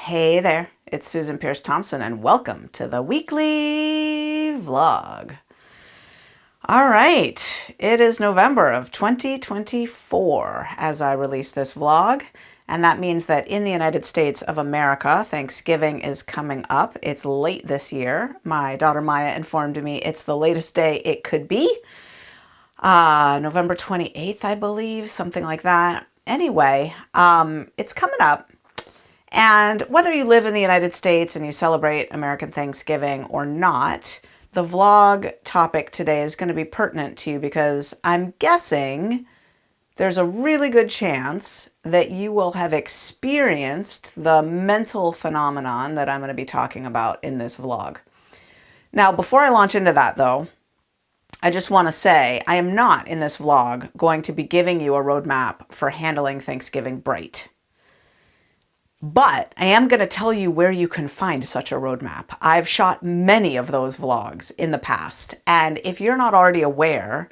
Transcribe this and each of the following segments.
Hey there, it's Susan Pierce Thompson, and welcome to the weekly vlog. All right, it is November of 2024 as I release this vlog, and that means that in the United States of America, Thanksgiving is coming up. It's late this year. My daughter Maya informed me it's the latest day it could be. November 28th, I believe, something like that. Anyway, it's coming up. And whether you live in the United States and you celebrate American Thanksgiving or not, the vlog topic today is going to be pertinent to you because I'm guessing there's a really good chance that you will have experienced the mental phenomenon that I'm going to be talking about in this vlog. Now, before I launch into that though, I just want to say I am not in this vlog going to be giving you a roadmap for handling Thanksgiving bright. But I am going to tell you where you can find such a roadmap. I've shot many of those vlogs in the past, and if you're not already aware,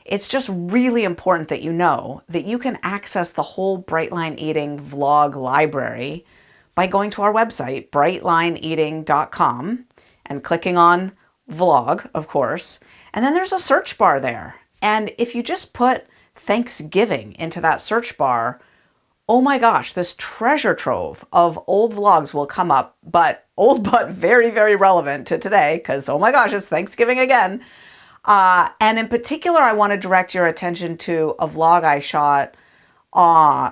it's just really important that you know that you can access the whole Brightline Eating vlog library by going to our website, brightlineeating.com, and clicking on vlog, of course, and then there's a search bar there. And if you just put Thanksgiving into that search bar, oh my gosh, this treasure trove of old vlogs will come up, but old but very, very relevant to today because, oh my gosh, it's Thanksgiving again. And in particular, I want to direct your attention to a vlog I shot.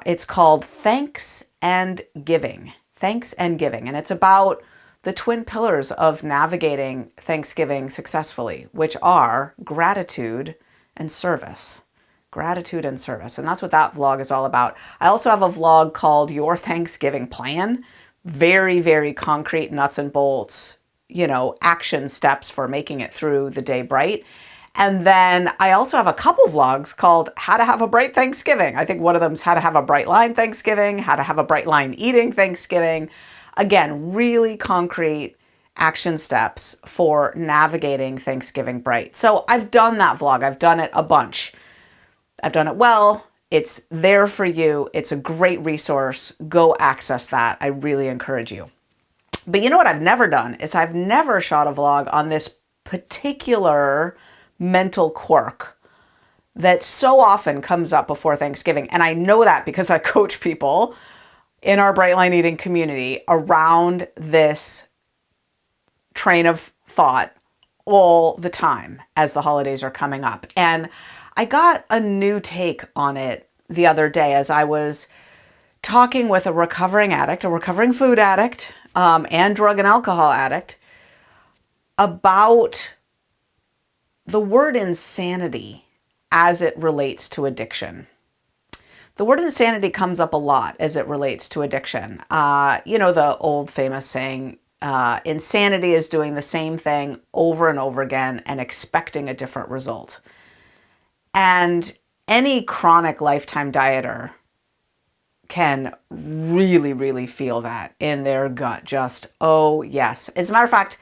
It's called Thanks and Giving. Thanks and Giving. And it's about the twin pillars of navigating Thanksgiving successfully, which are gratitude and service. Gratitude and service. And that's what that vlog is all about. I also have a vlog called Your Thanksgiving Plan. Very, very concrete nuts and bolts, action steps for making it through the day bright. And then I also have a couple vlogs called How to Have a Bright Thanksgiving. I think one of them is How to Have a Bright Line Thanksgiving, How to Have a Bright Line Eating Thanksgiving. Again, really concrete action steps for navigating Thanksgiving bright. So I've done that vlog. I've done it a bunch. I've done it well. It's there for you. It's a great resource. Go access that. I really encourage you. But you know what I've never done is I've never shot a vlog on this particular mental quirk that so often comes up before Thanksgiving. And I know that because I coach people in our Brightline Eating community around this train of thought all the time as the holidays are coming up. And I got a new take on it the other day as I was talking with a recovering addict, a recovering food addict, and drug and alcohol addict about the word insanity as it relates to addiction. The word insanity comes up a lot as it relates to addiction. The old famous saying, insanity is doing the same thing over and over again and expecting a different result. And any chronic lifetime dieter can really, really feel that in their gut. Just, oh yes. As a matter of fact,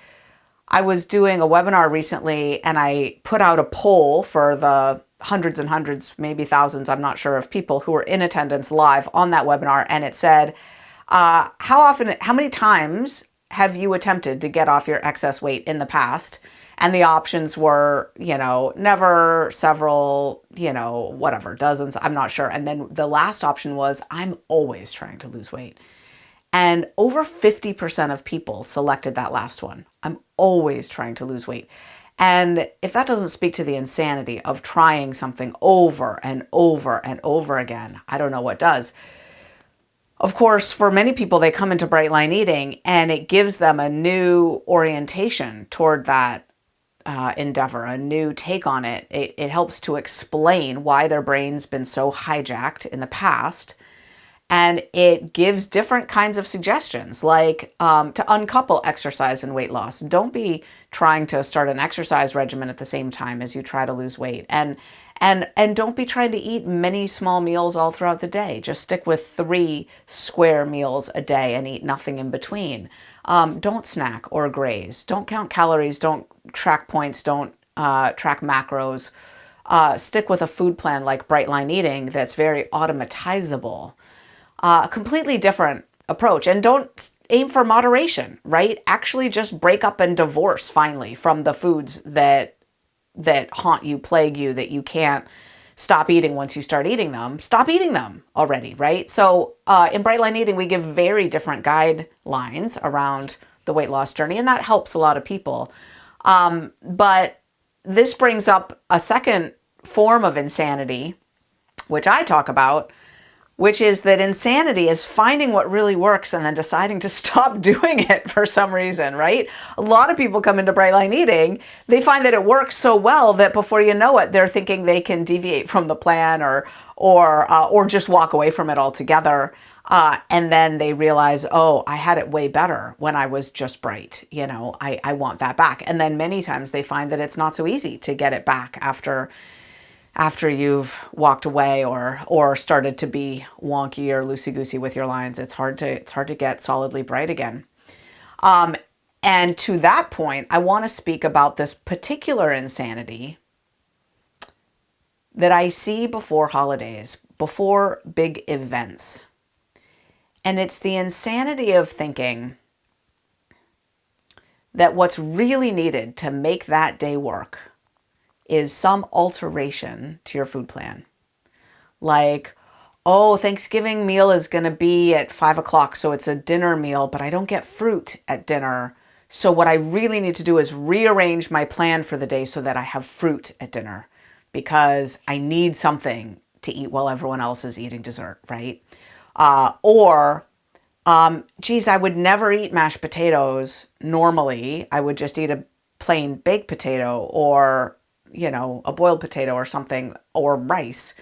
I was doing a webinar recently and I put out a poll for the hundreds and hundreds, maybe thousands, I'm not sure, of people who were in attendance live on that webinar. And it said, how many times have you attempted to get off your excess weight in the past? And the options were, never, several, whatever, dozens, I'm not sure. And then the last option was, I'm always trying to lose weight. And over 50% of people selected that last one. I'm always trying to lose weight. And if that doesn't speak to the insanity of trying something over and over and over again, I don't know what does. Of course, for many people, they come into Brightline Eating and it gives them a new orientation toward that endeavor, a new take on it. It helps to explain why their brain's been so hijacked in the past. And it gives different kinds of suggestions, like to uncouple exercise and weight loss. Don't be trying to start an exercise regimen at the same time as you try to lose weight. And don't be trying to eat many small meals all throughout the day. Just stick with 3 square meals a day and eat nothing in between. Don't snack or graze. Don't count calories. Don't track points. Don't track macros. Stick with a food plan like Brightline Eating that's very automatizable. A completely different approach. And don't aim for moderation, right? Actually just break up and divorce finally from the foods that haunt you, plague you, that you can't stop eating once you start eating them. Stop eating them already, right? So in Bright Line Eating, we give very different guidelines around the weight loss journey, and that helps a lot of people. But this brings up a second form of insanity, which I talk about, which is that insanity is finding what really works and then deciding to stop doing it for some reason, right? A lot of people come into Bright Line Eating, they find that it works so well that before you know it, they're thinking they can deviate from the plan or just walk away from it altogether. And then they realize, oh, I had it way better when I was just Bright. I want that back. And then many times they find that it's not so easy to get it back after you've walked away or started to be wonky or loosey-goosey with your lines. It's hard to get solidly Bright again. And to that point, I want to speak about this particular insanity that I see before holidays, before big events. And it's the insanity of thinking that what's really needed to make that day work is some alteration to your food plan. Like, oh, Thanksgiving meal is going to be at 5 o'clock, so it's a dinner meal, but I don't get fruit at dinner. So what I really need to do is rearrange my plan for the day so that I have fruit at dinner because I need something to eat while everyone else is eating dessert, right? Geez, I would never eat mashed potatoes normally. I would just eat a plain baked potato or a boiled potato or something, or rice.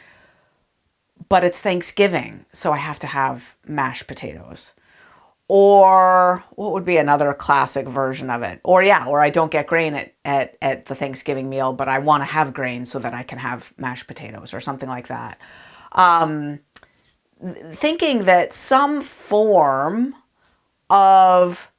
But it's Thanksgiving, so I have to have mashed potatoes. Or what would be another classic version of it? Or I don't get grain at the Thanksgiving meal, but I want to have grain so that I can have mashed potatoes or something like that. Thinking that some form of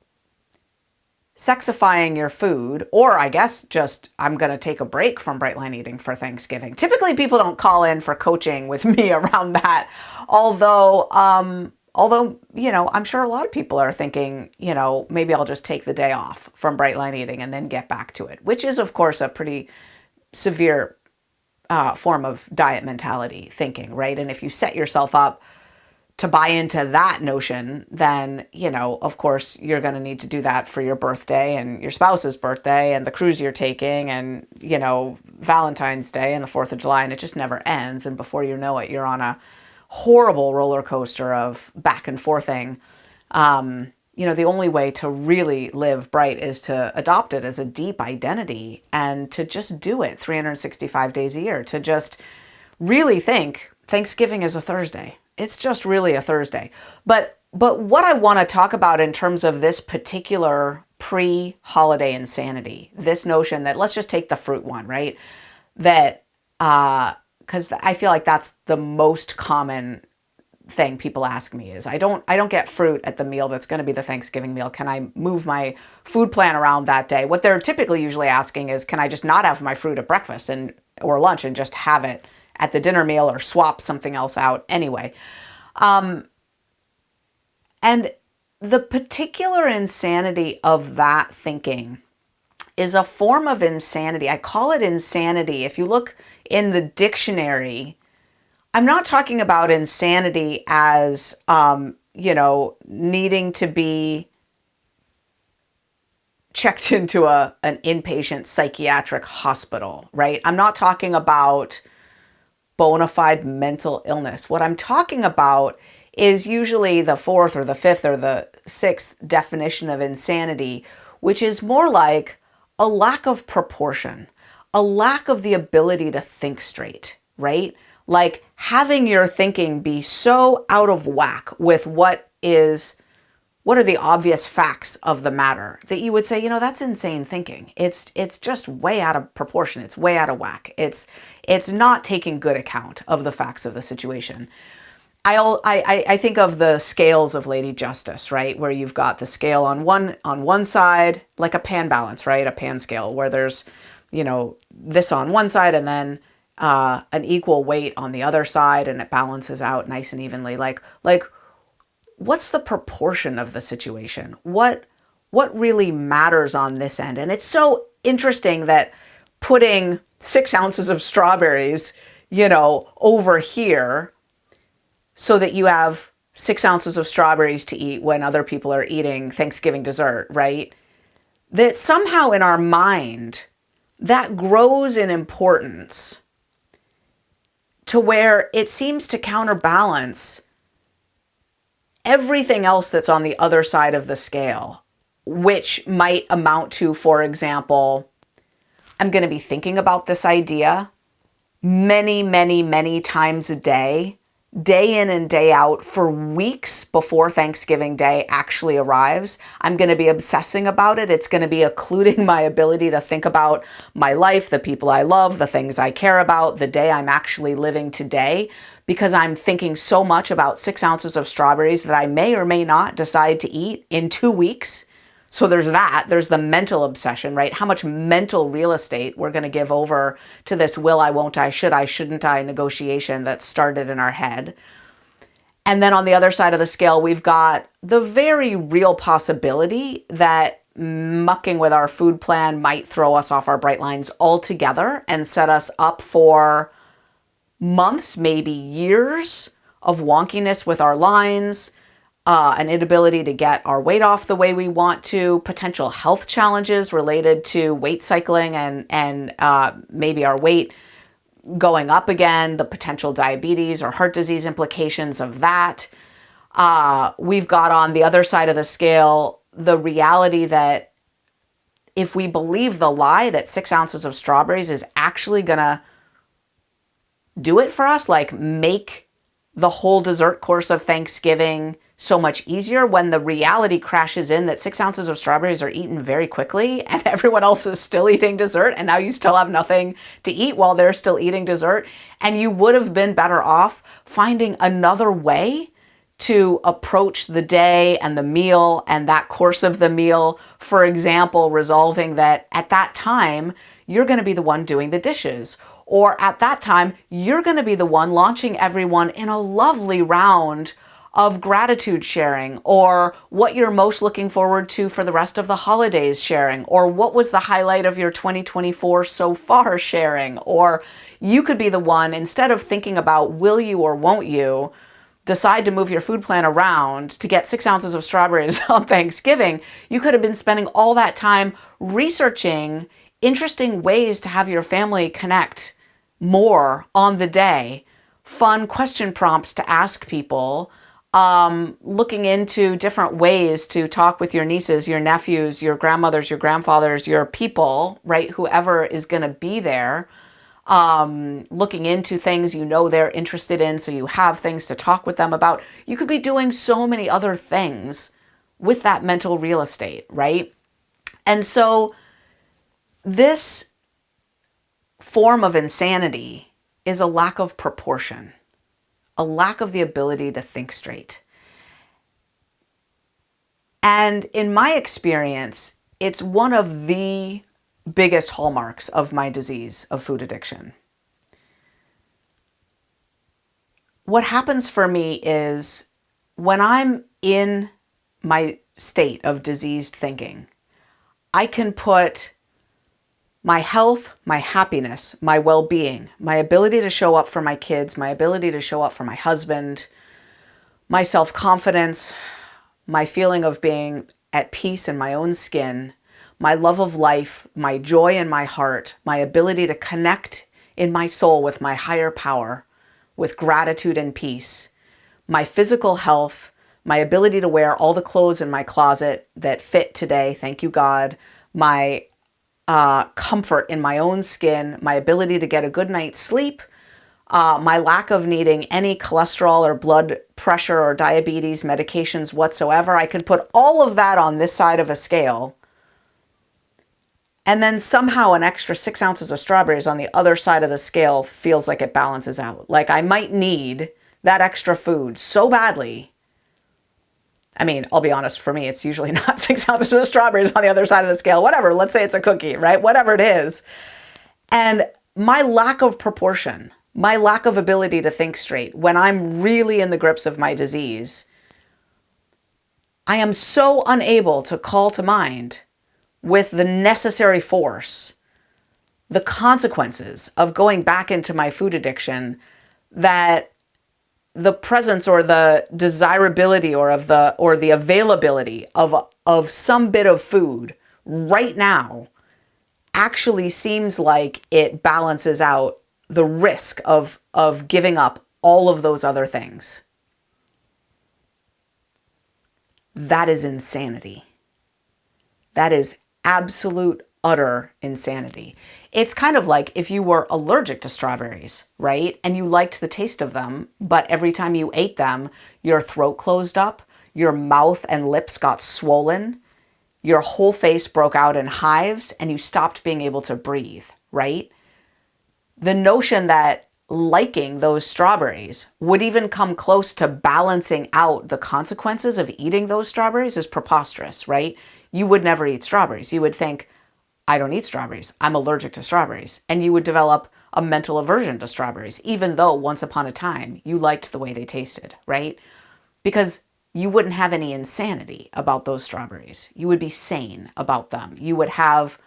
sexifying your food, or I guess just I'm going to take a break from Bright Line Eating for Thanksgiving. Typically people don't call in for coaching with me around that. Although, I'm sure a lot of people are thinking, maybe I'll just take the day off from Bright Line Eating and then get back to it, which is of course a pretty severe form of diet mentality thinking, right? And if you set yourself up to buy into that notion, then, of course, you're going to need to do that for your birthday and your spouse's birthday and the cruise you're taking and, Valentine's Day and the 4th of July, and it just never ends. And before you know it, you're on a horrible roller coaster of back and forthing. The only way to really live Bright is to adopt it as a deep identity and to just do it 365 days a year, to just really think Thanksgiving is a Thursday. It's just really a Thursday. But what I want to talk about in terms of this particular pre-holiday insanity, this notion that let's just take the fruit one, right? That, because I feel like that's the most common thing people ask me is I don't get fruit at the meal that's going to be the Thanksgiving meal. Can I move my food plan around that day? What they're typically usually asking is, can I just not have my fruit at breakfast or lunch and just have it at the dinner meal or swap something else out anyway? And the particular insanity of that thinking is a form of insanity. I call it insanity. If you look in the dictionary, I'm not talking about insanity as, needing to be checked into an inpatient psychiatric hospital, right? I'm not talking about bona fide mental illness. What I'm talking about is usually the 4th or the 5th or the 6th definition of insanity, which is more like a lack of proportion, a lack of the ability to think straight, right? Like having your thinking be so out of whack with what are the obvious facts of the matter that you would say, that's insane thinking. It's just way out of proportion. It's way out of whack. It's not taking good account of the facts of the situation. I think of the scales of Lady Justice, right? Where you've got the scale on one side, like a pan balance, right? A pan scale where there's, this on one side and then an equal weight on the other side, and it balances out nice and evenly. Like what's the proportion of the situation? What really matters on this end? And it's so interesting that putting 6 ounces of strawberries, over here so that you have 6 ounces of strawberries to eat when other people are eating Thanksgiving dessert, right? That somehow in our mind, that grows in importance to where it seems to counterbalance everything else that's on the other side of the scale, which might amount to, for example, I'm going to be thinking about this idea many, many, many times a day in and day out for weeks before Thanksgiving Day actually arrives. I'm going to be obsessing about it. It's going to be occluding my ability to think about my life, the people I love, the things I care about, the day I'm actually living today, because I'm thinking so much about 6 ounces of strawberries that I may or may not decide to eat in 2 weeks. So there's that. There's the mental obsession, right? How much mental real estate we're going to give over to this will I, won't I, should I, shouldn't I negotiation that started in our head. And then on the other side of the scale, we've got the very real possibility that mucking with our food plan might throw us off our bright lines altogether and set us up for months, maybe years of wonkiness with our lines, an inability to get our weight off the way we want to, potential health challenges related to weight cycling and maybe our weight going up again, the potential diabetes or heart disease implications of that. We've got on the other side of the scale the reality that if we believe the lie that 6 ounces of strawberries is actually going to do it for us, like make the whole dessert course of Thanksgiving so much easier, when the reality crashes in that 6 ounces of strawberries are eaten very quickly and everyone else is still eating dessert, and now you still have nothing to eat while they're still eating dessert. And you would have been better off finding another way to approach the day and the meal and that course of the meal. For example, resolving that at that time, you're going to be the one doing the dishes. Or at that time, you're going to be the one launching everyone in a lovely round of gratitude sharing, or what you're most looking forward to for the rest of the holidays sharing, or what was the highlight of your 2024 so far sharing. Or you could be the one, instead of thinking about will you or won't you decide to move your food plan around to get 6 ounces of strawberries on Thanksgiving, you could have been spending all that time researching interesting ways to have your family connect more on the day, fun question prompts to ask people, looking into different ways to talk with your nieces, your nephews, your grandmothers, your grandfathers, your people, right? Whoever is going to be there, looking into things they're interested in, so you have things to talk with them about. You could be doing so many other things with that mental real estate, right? And so this form of insanity is a lack of proportion, a lack of the ability to think straight. And in my experience, it's one of the biggest hallmarks of my disease of food addiction. What happens for me is when I'm in my state of diseased thinking, I can put my health, my happiness, my well-being, my ability to show up for my kids, my ability to show up for my husband, my self-confidence, my feeling of being at peace in my own skin, my love of life, my joy in my heart, my ability to connect in my soul with my higher power, with gratitude and peace, my physical health, my ability to wear all the clothes in my closet that fit today, thank you God, my comfort in my own skin, my ability to get a good night's sleep, my lack of needing any cholesterol or blood pressure or diabetes medications whatsoever. I can put all of that on this side of a scale, and then somehow an extra 6 ounces of strawberries on the other side of the scale feels like it balances out. Like I might need that extra food so badly. I mean, I'll be honest, for me, it's usually not 6 ounces of strawberries on the other side of the scale. Whatever, let's say it's a cookie, right? Whatever it is. And my lack of proportion, my lack of ability to think straight when I'm really in the grips of my disease I am so unable to call to mind with the necessary force the consequences of going back into my food addiction that the presence or the desirability or the availability of some bit of food right now actually seems like it balances out the risk of giving up all of those other things. That is insanity. That is absolute, utter insanity. It's kind of like if you were allergic to strawberries, right? And you liked the taste of them, but every time you ate them, your throat closed up, your mouth and lips got swollen, your whole face broke out in hives, and you stopped being able to breathe, right? The notion that liking those strawberries would even come close to balancing out the consequences of eating those strawberries is preposterous, right? You would never eat strawberries. You would think, I don't eat strawberries. I'm allergic to strawberries. And you would develop a mental aversion to strawberries, even though once upon a time you liked the way they tasted, right? Because you wouldn't have any insanity about those strawberries. You would be sane about them. You would have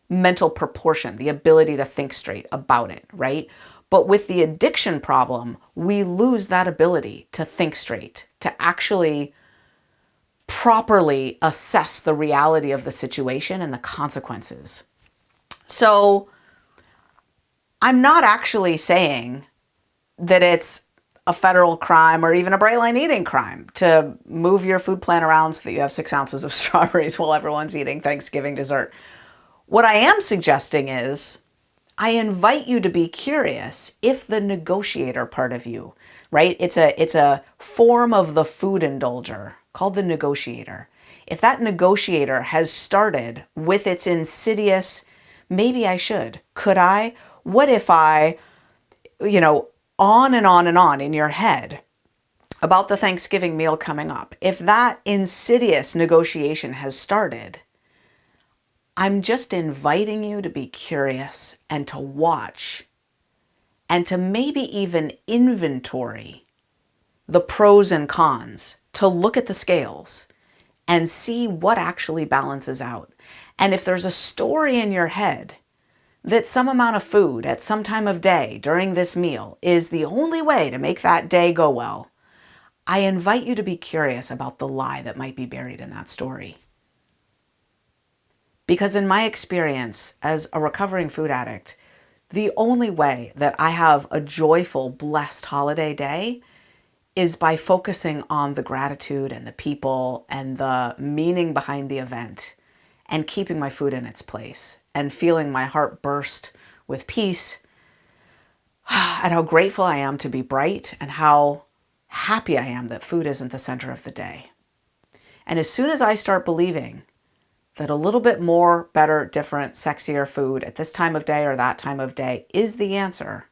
mental proportion, the ability to think straight about it, right? But with the addiction problem, we lose that ability to think straight, to actually properly assess the reality of the situation and the consequences. So I'm not actually saying that it's a federal crime or even a bright line eating crime to move your food plan around so that you have 6 ounces of strawberries while everyone's eating Thanksgiving dessert. What I am suggesting is I invite you to be curious if the negotiator part of you, right? It's a form of the food indulger called the negotiator. If that negotiator has started with its insidious, maybe I should, could I, what if I, on and on and on in your head about the Thanksgiving meal coming up, if that insidious negotiation has started, I'm just inviting you to be curious and to watch and to maybe even inventory the pros and cons, to look at the scales and see what actually balances out. And if there's a story in your head that some amount of food at some time of day during this meal is the only way to make that day go well, I invite you to be curious about the lie that might be buried in that story. Because in my experience as a recovering food addict, the only way that I have a joyful, blessed holiday day is by focusing on the gratitude and the people and the meaning behind the event and keeping my food in its place and feeling my heart burst with peace and how grateful I am to be bright and how happy I am that food isn't the center of the day. And as soon as I start believing that a little bit more, better, different, sexier food at this time of day or that time of day is the answer,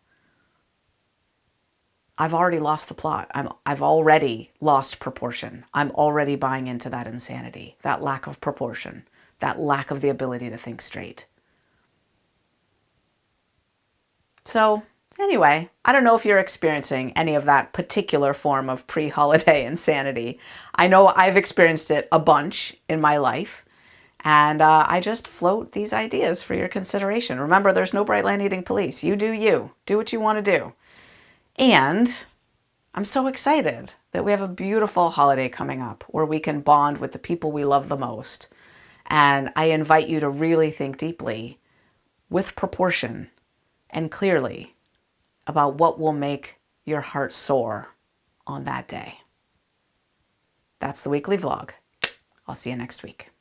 I've already lost the plot. I've already lost proportion. I'm already buying into that insanity, that lack of proportion, that lack of the ability to think straight. So anyway, I don't know if you're experiencing any of that particular form of pre-holiday insanity. I know I've experienced it a bunch in my life. And I just float these ideas for your consideration. Remember, there's no bright line eating police. You do you. Do what you want to do. And I'm so excited that we have a beautiful holiday coming up where we can bond with the people we love the most. And I invite you to really think deeply, with proportion and clearly, about what will make your heart soar on that day. That's the weekly vlog. I'll see you next week.